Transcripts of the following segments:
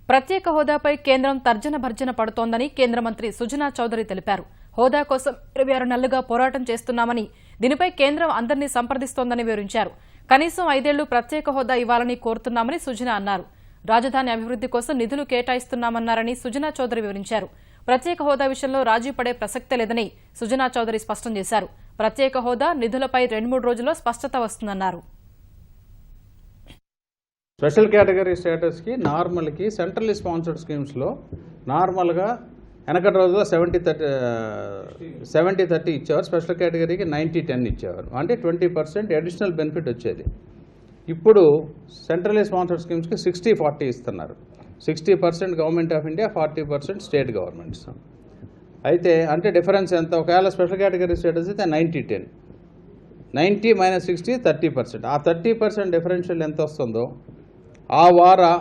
ప్రత్యేక హోదాపై కేంద్రం తర్జన భర్జన పడుతోందని కేంద్ర మంత్రి సుజనా చౌదరి తెలిపారు. హోదా కోసం 26 నెలలుగా పోరాటం చేస్తున్నామని, దీనిపై కేంద్రం అందరినీ సంప్రదిస్తోందని వివరించారు. కనీసం 5 ఏళ్లు ప్రత్యేక హోదా ఇవ్వాలని కోరుతున్నామని సుజనా అన్నారు. రాజధాని అభివృద్ధి కోసం నిధులు కేటాయిస్తున్నామన్నారని సుజనా చౌదరి వివరించారు. ప్రత్యేక హోదా విషయంలో రాజీ పడే ప్రసక్తే లేదని సుజనా చౌదరి స్పష్టం చేశారు. ప్రత్యేక హోదా నిధులపై 2-3 రోజుల్లో స్పష్టత వస్తుందన్నారు. స్పెషల్ కేటగిరీ స్టేటస్కి నార్మల్కి సెంట్రల్లీ స్పాన్సర్డ్ స్కీమ్స్లో నార్మల్గా వెనకటి రోజుల్లో 70-30 ఇచ్చేవారు. స్పెషల్ కేటగిరీకి 90-10 ఇచ్చేవారు. అంటే 20% అడిషనల్ బెనిఫిట్ వచ్చేది. ఇప్పుడు సెంట్రల్లీ స్పాన్సర్డ్ స్కీమ్స్కి 60-40 ఇస్తున్నారు. 60% government of India, 40% state governments. అయితే అంటే డిఫరెన్స్ ఎంత? ఒకవేళ స్పెషల్ కేటగిరీ స్టేటస్ అయితే 90-10, 90 - 60 30%. ఆ 30% డిఫరెన్షియల్ ఎంత వస్తుందో ఆ వారా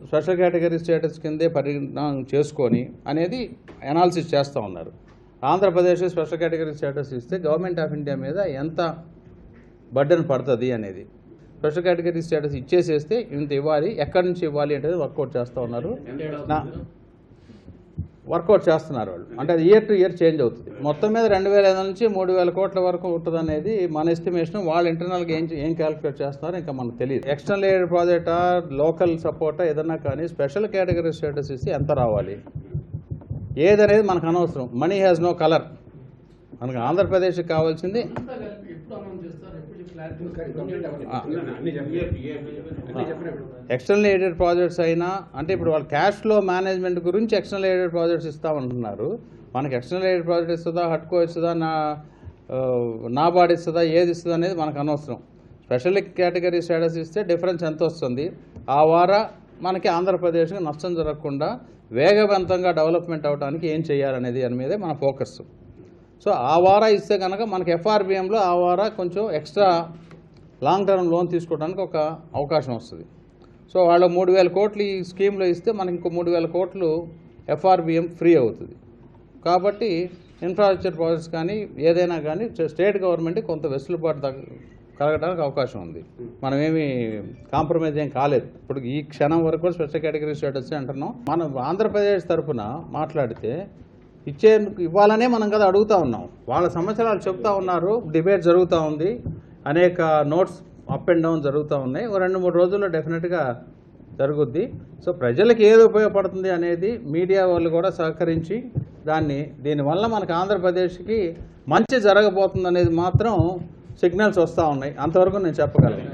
స్పెషల్ కేటగిరీ స్టేటస్ కిందే పరిణామం చేసుకొని అనేది అనాలిసిస్ చేస్తూ ఉన్నారు. ఆంధ్రప్రదేశ్ స్పెషల్ కేటగిరీ స్టేటస్ ఇస్తే గవర్నమెంట్ ఆఫ్ ఇండియా మీద ఎంత బర్డెన్ పడుతుంది అనేది, స్పెషల్ కేటగిరీ స్టేటస్ ఇచ్చేసేస్తే ఇంత ఇవ్వాలి, ఎక్కడి నుంచి ఇవ్వాలి అనేది వర్కౌట్ చేస్తూ ఉన్నారు. వర్కౌట్ చేస్తున్నారు వాళ్ళు. అంటే అది ఇయర్ టు ఇయర్ చేంజ్ అవుతుంది. మొత్తం మీద 2,500 నుంచి 3,000 కోట్ల వరకు ఉంటుంది అనేది మన ఎస్టిమేషన్. వాళ్ళు ఇంటర్నల్గా ఏం క్యాలిక్యులేట్ చేస్తున్నారో ఇంకా మనకు తెలియదు. ఎక్స్టర్నల్ ఎయిడ్ ప్రాజెక్టా, లోకల్ సపోర్టా ఏదన్నా కానీ స్పెషల్ కేటగిరీ స్టేటస్ ఇస్తే ఎంత రావాలి ఏదనేది మనకు అనవసరం. Money has no colour. మనకు ఆంధ్రప్రదేశ్కి కావాల్సింది ఎక్స్టర్నల్ ఎయిడెడ్ ప్రాజెక్ట్స్ అయినా, అంటే ఇప్పుడు వాళ్ళు క్యాష్ ఫ్లో మేనేజ్మెంట్ గురించి ఎక్స్టర్నల్ ఎయిడెడ్ ప్రాజెక్ట్స్ ఇస్తామంటున్నారు. మనకి ఎక్స్టర్నల్ ఎయిడెడ్ ప్రాజెక్ట్ ఇస్తుందా, హట్కో ఇస్తుందా, నాబార్డ్ ఇస్తుందా, ఏది ఇస్తుందా అనేది మనకు అనవసరం. స్పెషల్ కేటగిరీ స్టేటస్ ఇస్తే డిఫరెన్స్ ఎంత వస్తుంది, ఆ వారా మనకి ఆంధ్రప్రదేశ్కి నష్టం జరగకుండా వేగవంతంగా డెవలప్మెంట్ అవడానికి ఏం చేయాలనేది దాని మీదే మన ఫోకస్. సో ఆ వారా ఇస్తే కనుక మనకి FRBMలో ఆ వారా కొంచెం ఎక్స్ట్రా లాంగ్ టర్మ్ లోన్ తీసుకోవడానికి ఒక అవకాశం వస్తుంది. సో వాళ్ళు 3,000 కోట్లు ఈ స్కీమ్లో ఇస్తే మనకి ఇంకో 3,000 కోట్లు FRBM ఫ్రీ అవుతుంది. కాబట్టి ఇన్ఫ్రాస్ట్రక్చర్ ప్రాజెక్ట్స్ కానీ ఏదైనా కానీ స్టేట్ గవర్నమెంట్కి కొంత వెసులుబాటు కలగడానికి అవకాశం ఉంది. మనమేమి కాంప్రమైజ్ ఏం కాలేదు. ఇప్పుడు ఈ క్షణం వరకు కూడా స్పెషల్ కేటగిరీ స్టేటస్ అంటున్నాం. మనం ఆంధ్రప్రదేశ్ తరఫున మాట్లాడితే ఇవ్వాలనే మనం కదా అడుగుతూ ఉన్నాం. వాళ్ళ సంవత్సరాలు చెప్తా ఉన్నారు, డిబేట్ జరుగుతూ ఉంది, అనేక నోట్స్ అప్ అండ్ డౌన్ జరుగుతూ ఉన్నాయి. 2-3 రోజుల్లో డెఫినెట్గా జరుగుద్ది. సో ప్రజలకు ఏది ఉపయోగపడుతుంది అనేది మీడియా వాళ్ళు కూడా సహకరించి దీనివల్ల మనకు ఆంధ్రప్రదేశ్కి మంచి జరగబోతుంది అనేది మాత్రం సిగ్నల్స్ వస్తూ ఉన్నాయి. అంతవరకు నేను చెప్పగలను.